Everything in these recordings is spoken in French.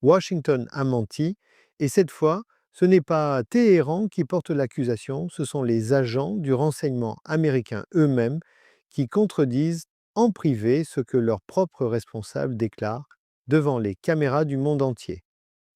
Washington a menti, et cette fois, ce n'est pas Téhéran qui porte l'accusation, ce sont les agents du renseignement américain eux-mêmes qui contredisent en privé ce que leurs propres responsables déclarent devant les caméras du monde entier.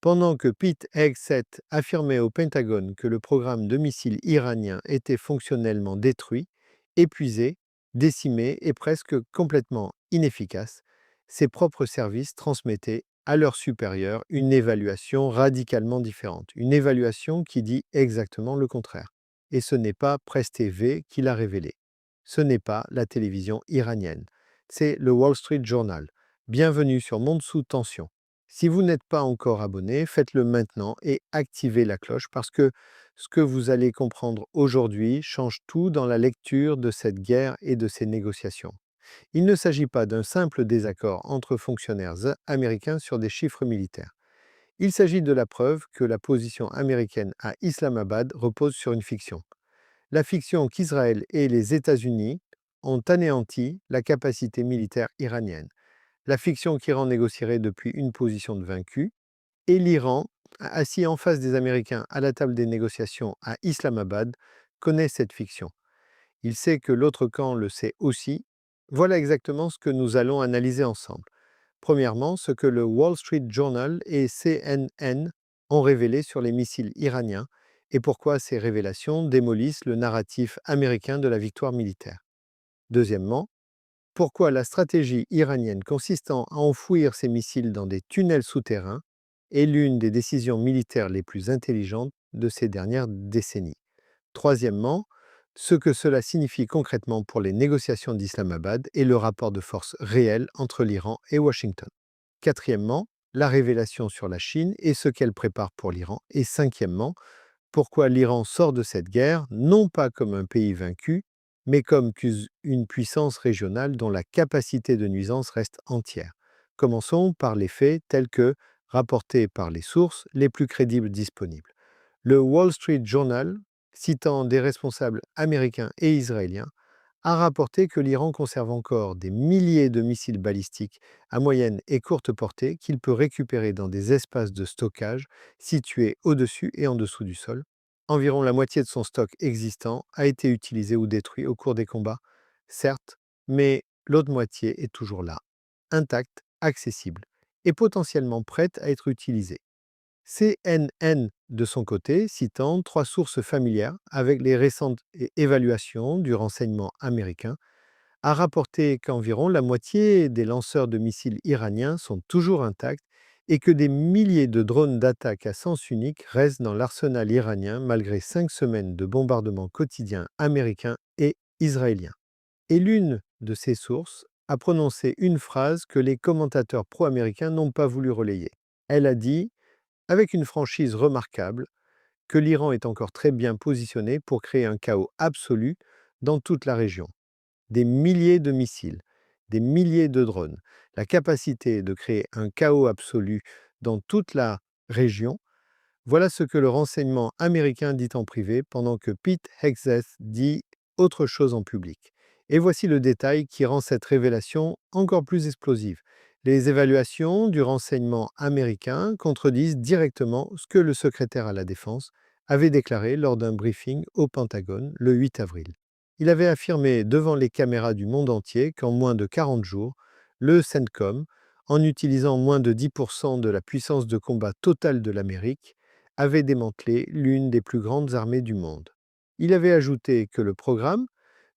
Pendant que Pete Hegseth affirmait au Pentagone que le programme de missiles iranien était fonctionnellement détruit, épuisé, décimé et presque complètement inefficace, ses propres services transmettaient à leurs supérieurs une évaluation radicalement différente, une évaluation qui dit exactement le contraire. Et ce n'est pas Press TV qui l'a révélé. Ce n'est pas la télévision iranienne. C'est le Wall Street Journal. Bienvenue sur Monde sous tension. Si vous n'êtes pas encore abonné, faites-le maintenant et activez la cloche parce que ce que vous allez comprendre aujourd'hui change tout dans la lecture de cette guerre et de ces négociations. Il ne s'agit pas d'un simple désaccord entre fonctionnaires américains sur des chiffres militaires. Il s'agit de la preuve que la position américaine à Islamabad repose sur une fiction. La fiction qu'Israël et les États-Unis ont anéanti la capacité militaire iranienne. La fiction qu'Iran négocierait depuis une position de vaincu, et l'Iran, assis en face des Américains à la table des négociations à Islamabad, connaît cette fiction. Il sait que l'autre camp le sait aussi. Voilà exactement ce que nous allons analyser ensemble. Premièrement, ce que le Wall Street Journal et CNN ont révélé sur les missiles iraniens et pourquoi ces révélations démolissent le narratif américain de la victoire militaire. Deuxièmement, pourquoi la stratégie iranienne consistant à enfouir ces missiles dans des tunnels souterrains est l'une des décisions militaires les plus intelligentes de ces dernières décennies. Troisièmement, ce que cela signifie concrètement pour les négociations d'Islamabad et le rapport de force réel entre l'Iran et Washington. Quatrièmement, la révélation sur la Chine et ce qu'elle prépare pour l'Iran. Et cinquièmement, pourquoi l'Iran sort de cette guerre, non pas comme un pays vaincu, mais comme une puissance régionale dont la capacité de nuisance reste entière. Commençons par les faits tels que rapportés par les sources les plus crédibles disponibles. Le Wall Street Journal, citant des responsables américains et israéliens, a rapporté que l'Iran conserve encore des milliers de missiles balistiques à moyenne et courte portée qu'il peut récupérer dans des espaces de stockage situés au-dessus et en dessous du sol. Environ la moitié de son stock existant a été utilisé ou détruit au cours des combats, certes, mais l'autre moitié est toujours là, intacte, accessible et potentiellement prête à être utilisée. CNN, de son côté, citant trois sources familières avec les récentes évaluations du renseignement américain, a rapporté qu'environ la moitié des lanceurs de missiles iraniens sont toujours intacts et que des milliers de drones d'attaque à sens unique restent dans l'arsenal iranien malgré 5 semaines de bombardements quotidiens américains et israéliens. Et l'une de ces sources a prononcé une phrase que les commentateurs pro-américains n'ont pas voulu relayer. Elle a dit avec une franchise remarquable, que l'Iran est encore très bien positionné pour créer un chaos absolu dans toute la région. Des milliers de missiles, des milliers de drones, la capacité de créer un chaos absolu dans toute la région, voilà ce que le renseignement américain dit en privé pendant que Pete Hegseth dit autre chose en public. Et voici le détail qui rend cette révélation encore plus explosive. Les évaluations du renseignement américain contredisent directement ce que le secrétaire à la Défense avait déclaré lors d'un briefing au Pentagone le 8 avril. Il avait affirmé devant les caméras du monde entier qu'en moins de 40 jours, le CENTCOM, en utilisant moins de 10% de la puissance de combat totale de l'Amérique, avait démantelé l'une des plus grandes armées du monde. Il avait ajouté que le programme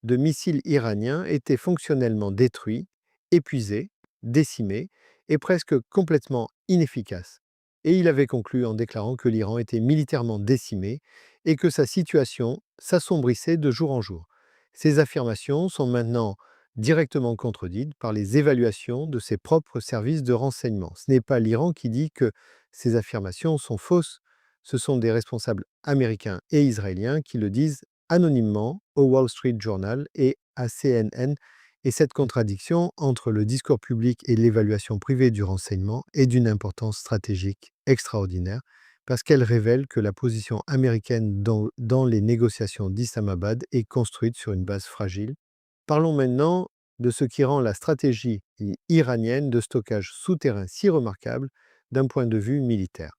de missiles iraniens était fonctionnellement détruit, épuisé, décimé et presque complètement inefficace. Et il avait conclu en déclarant que l'Iran était militairement décimé et que sa situation s'assombrissait de jour en jour. Ces affirmations sont maintenant directement contredites par les évaluations de ses propres services de renseignement. Ce n'est pas l'Iran qui dit que ces affirmations sont fausses, ce sont des responsables américains et israéliens qui le disent anonymement au Wall Street Journal et à CNN, et cette contradiction entre le discours public et l'évaluation privée du renseignement est d'une importance stratégique extraordinaire parce qu'elle révèle que la position américaine dans les négociations d'Islamabad est construite sur une base fragile. Parlons maintenant de ce qui rend la stratégie iranienne de stockage souterrain si remarquable d'un point de vue militaire.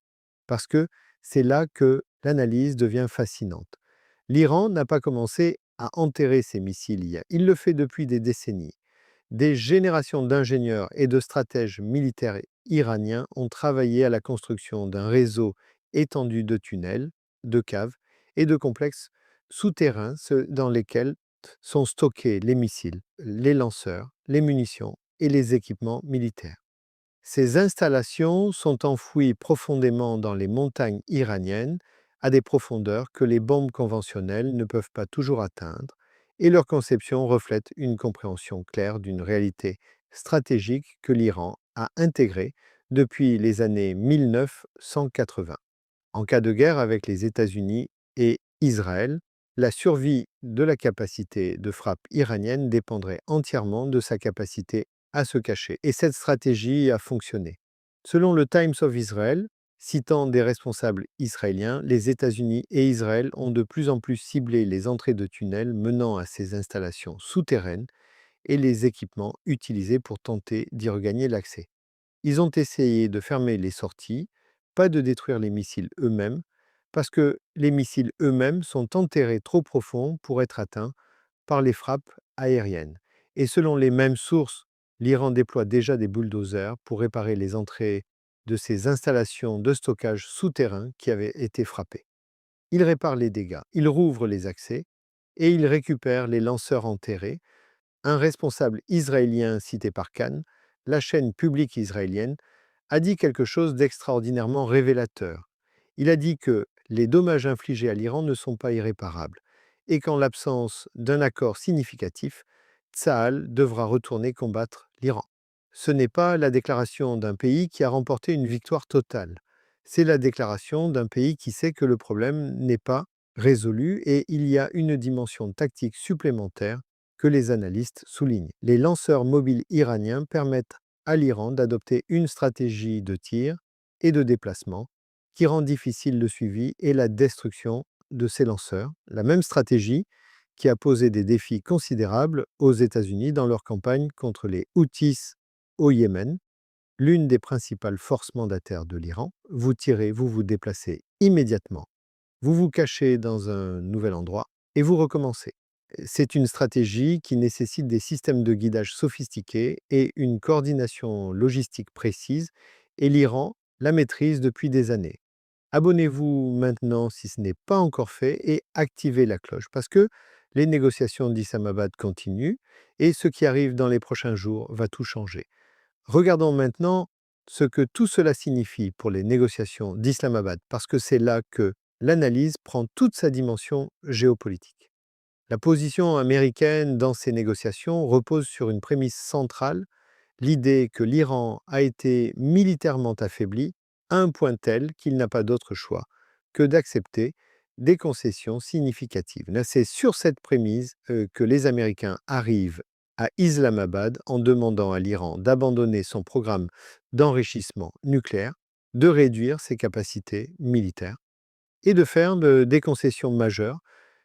Parce que c'est là que l'analyse devient fascinante. L'Iran n'a pas commencé à enterrer ses missiles hier. Il le fait depuis des décennies. Des générations d'ingénieurs et de stratèges militaires iraniens ont travaillé à la construction d'un réseau étendu de tunnels, de caves et de complexes souterrains dans lesquels sont stockés les missiles, les lanceurs, les munitions et les équipements militaires. Ces installations sont enfouies profondément dans les montagnes iraniennes, à des profondeurs que les bombes conventionnelles ne peuvent pas toujours atteindre, et leur conception reflète une compréhension claire d'une réalité stratégique que l'Iran a intégrée depuis les années 1980. En cas de guerre avec les États-Unis et Israël, la survie de la capacité de frappe iranienne dépendrait entièrement de sa capacité à se cacher. Et cette stratégie a fonctionné. Selon le Times of Israel, citant des responsables israéliens, les États-Unis et Israël ont de plus en plus ciblé les entrées de tunnels menant à ces installations souterraines et les équipements utilisés pour tenter d'y regagner l'accès. Ils ont essayé de fermer les sorties, pas de détruire les missiles eux-mêmes, parce que les missiles eux-mêmes sont enterrés trop profond pour être atteints par les frappes aériennes. Et selon les mêmes sources, l'Iran déploie déjà des bulldozers pour réparer les entrées de ces installations de stockage souterrains qui avaient été frappées. Il répare les dégâts, il rouvre les accès et il récupère les lanceurs enterrés. Un responsable israélien cité par Cannes, la chaîne publique israélienne, a dit quelque chose d'extraordinairement révélateur. Il a dit que les dommages infligés à l'Iran ne sont pas irréparables et qu'en l'absence d'un accord significatif, Tsahal devra retourner combattre l'Iran. Ce n'est pas la déclaration d'un pays qui a remporté une victoire totale. C'est la déclaration d'un pays qui sait que le problème n'est pas résolu et il y a une dimension tactique supplémentaire que les analystes soulignent. Les lanceurs mobiles iraniens permettent à l'Iran d'adopter une stratégie de tir et de déplacement qui rend difficile le suivi et la destruction de ces lanceurs. La même stratégie qui a posé des défis considérables aux États-Unis dans leur campagne contre les Houthis au Yémen, l'une des principales forces mandataires de l'Iran. Vous tirez, vous vous déplacez immédiatement, vous vous cachez dans un nouvel endroit et vous recommencez. C'est une stratégie qui nécessite des systèmes de guidage sophistiqués et une coordination logistique précise, et l'Iran la maîtrise depuis des années. Abonnez-vous maintenant si ce n'est pas encore fait et activez la cloche parce que les négociations d'Islamabad continuent et ce qui arrive dans les prochains jours va tout changer. Regardons maintenant ce que tout cela signifie pour les négociations d'Islamabad parce que c'est là que l'analyse prend toute sa dimension géopolitique. La position américaine dans ces négociations repose sur une prémisse centrale, l'idée que l'Iran a été militairement affaibli à un point tel qu'il n'a pas d'autre choix que d'accepter des concessions significatives. Là, c'est sur cette prémisse que les Américains arrivent à Islamabad en demandant à l'Iran d'abandonner son programme d'enrichissement nucléaire, de réduire ses capacités militaires et de faire des concessions majeures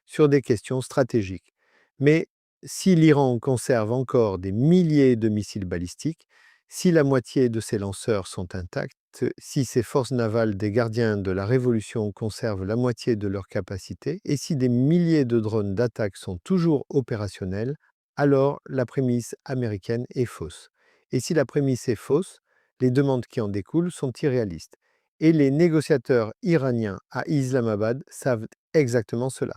sur des questions stratégiques. Mais si l'Iran conserve encore des milliers de missiles balistiques, si la moitié de ses lanceurs sont intacts, si ses forces navales des gardiens de la Révolution conservent la moitié de leur capacité, et si des milliers de drones d'attaque sont toujours opérationnels, alors la prémisse américaine est fausse. Et si la prémisse est fausse, les demandes qui en découlent sont irréalistes. Et les négociateurs iraniens à Islamabad savent exactement cela.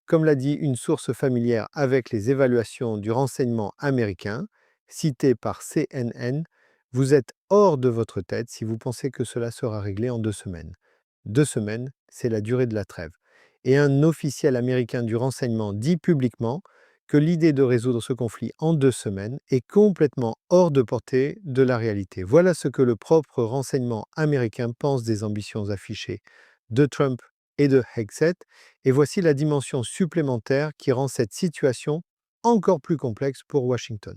Comme l'a dit une source familière avec les évaluations du renseignement américain, citée par CNN, vous êtes hors de votre tête si vous pensez que cela sera réglé en 2 semaines. 2 semaines, c'est la durée de la trêve. Et un officiel américain du renseignement dit publiquement que l'idée de résoudre ce conflit en 2 semaines est complètement hors de portée de la réalité. Voilà ce que le propre renseignement américain pense des ambitions affichées de Trump et de Hegseth, et voici la dimension supplémentaire qui rend cette situation encore plus complexe pour Washington.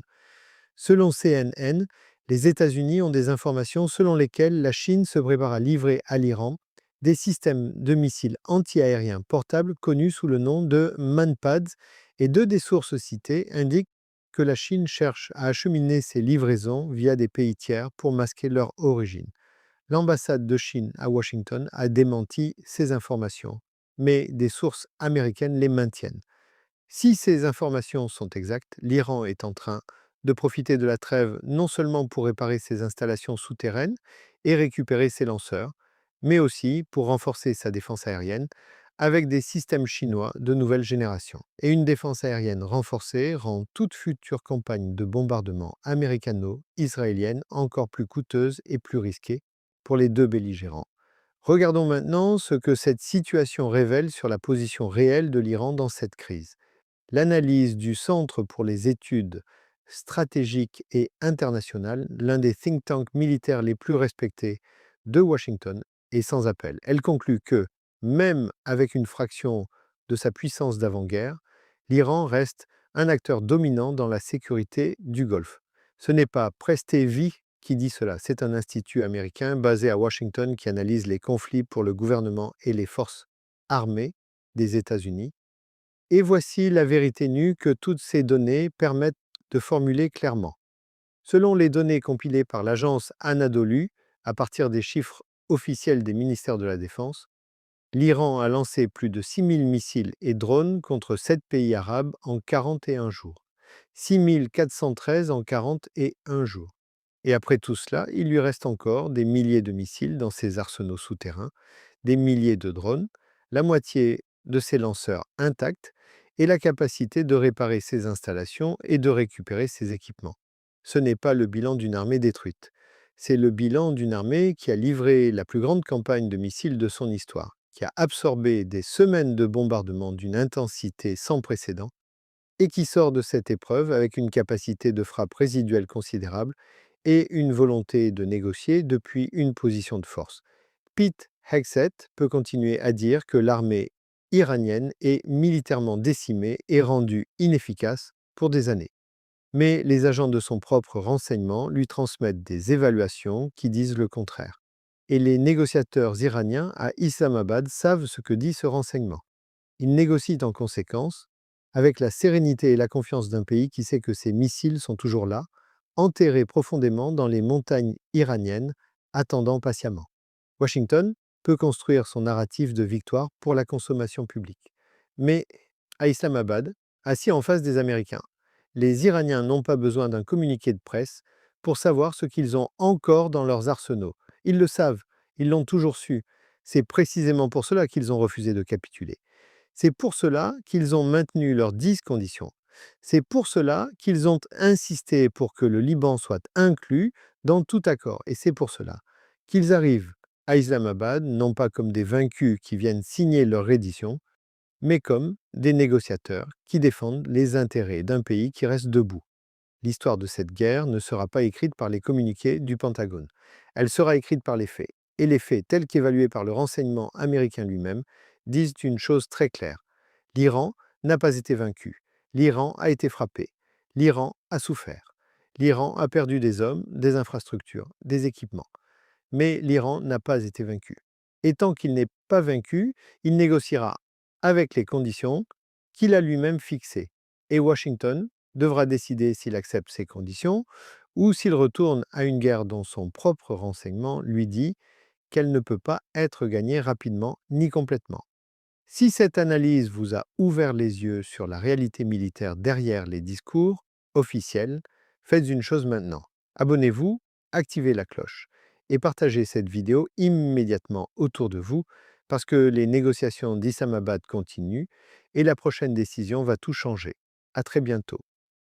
Selon CNN, les États-Unis ont des informations selon lesquelles la Chine se prépare à livrer à l'Iran des systèmes de missiles antiaériens portables connus sous le nom de Manpads, et deux des sources citées indiquent que la Chine cherche à acheminer ces livraisons via des pays tiers pour masquer leur origine. L'ambassade de Chine à Washington a démenti ces informations, mais des sources américaines les maintiennent. Si ces informations sont exactes, l'Iran est en train de profiter de la trêve non seulement pour réparer ses installations souterraines et récupérer ses lanceurs, mais aussi pour renforcer sa défense aérienne avec des systèmes chinois de nouvelle génération. Et une défense aérienne renforcée rend toute future campagne de bombardement américano-israélienne encore plus coûteuse et plus risquée pour les deux belligérants. Regardons maintenant ce que cette situation révèle sur la position réelle de l'Iran dans cette crise. L'analyse du Centre pour les études stratégiques et internationales, l'un des think tanks militaires les plus respectés de Washington, est sans appel. Elle conclut que, même avec une fraction de sa puissance d'avant-guerre, l'Iran reste un acteur dominant dans la sécurité du Golfe. Ce n'est pas Prestevi qui dit cela, c'est un institut américain basé à Washington qui analyse les conflits pour le gouvernement et les forces armées des États-Unis. Et voici la vérité nue que toutes ces données permettent de formuler clairement. Selon les données compilées par l'agence Anadolu, à partir des chiffres officiels des ministères de la Défense, l'Iran a lancé plus de 6000 missiles et drones contre 7 pays arabes en 41 jours. 6413 en 41 jours. Et après tout cela, il lui reste encore des milliers de missiles dans ses arsenaux souterrains, des milliers de drones, la moitié de ses lanceurs intacts et la capacité de réparer ses installations et de récupérer ses équipements. Ce n'est pas le bilan d'une armée détruite. C'est le bilan d'une armée qui a livré la plus grande campagne de missiles de son histoire, qui a absorbé des semaines de bombardements d'une intensité sans précédent et qui sort de cette épreuve avec une capacité de frappe résiduelle considérable et une volonté de négocier depuis une position de force. Pete Hegseth peut continuer à dire que l'armée iranienne est militairement décimée et rendue inefficace pour des années. Mais les agents de son propre renseignement lui transmettent des évaluations qui disent le contraire. Et les négociateurs iraniens à Islamabad savent ce que dit ce renseignement. Ils négocient en conséquence, avec la sérénité et la confiance d'un pays qui sait que ses missiles sont toujours là, enterrés profondément dans les montagnes iraniennes, attendant patiemment. Washington peut construire son narratif de victoire pour la consommation publique. Mais à Islamabad, assis en face des Américains, les Iraniens n'ont pas besoin d'un communiqué de presse pour savoir ce qu'ils ont encore dans leurs arsenaux. Ils le savent, ils l'ont toujours su. C'est précisément pour cela qu'ils ont refusé de capituler. C'est pour cela qu'ils ont maintenu leurs 10 conditions. C'est pour cela qu'ils ont insisté pour que le Liban soit inclus dans tout accord. Et c'est pour cela qu'ils arrivent à Islamabad, non pas comme des vaincus qui viennent signer leur reddition, mais comme des négociateurs qui défendent les intérêts d'un pays qui reste debout. L'histoire de cette guerre ne sera pas écrite par les communiqués du Pentagone. Elle sera écrite par les faits. Et les faits, tels qu'évalués par le renseignement américain lui-même, disent une chose très claire. L'Iran n'a pas été vaincu. L'Iran a été frappé. L'Iran a souffert. L'Iran a perdu des hommes, des infrastructures, des équipements. Mais l'Iran n'a pas été vaincu. Et tant qu'il n'est pas vaincu, il négociera avec les conditions qu'il a lui-même fixées. Et Washington devra décider s'il accepte ces conditions ou s'il retourne à une guerre dont son propre renseignement lui dit qu'elle ne peut pas être gagnée rapidement ni complètement. Si cette analyse vous a ouvert les yeux sur la réalité militaire derrière les discours officiels, faites une chose maintenant. Abonnez-vous, activez la cloche et partagez cette vidéo immédiatement autour de vous parce que les négociations d'Islamabad continuent et la prochaine décision va tout changer. À très bientôt.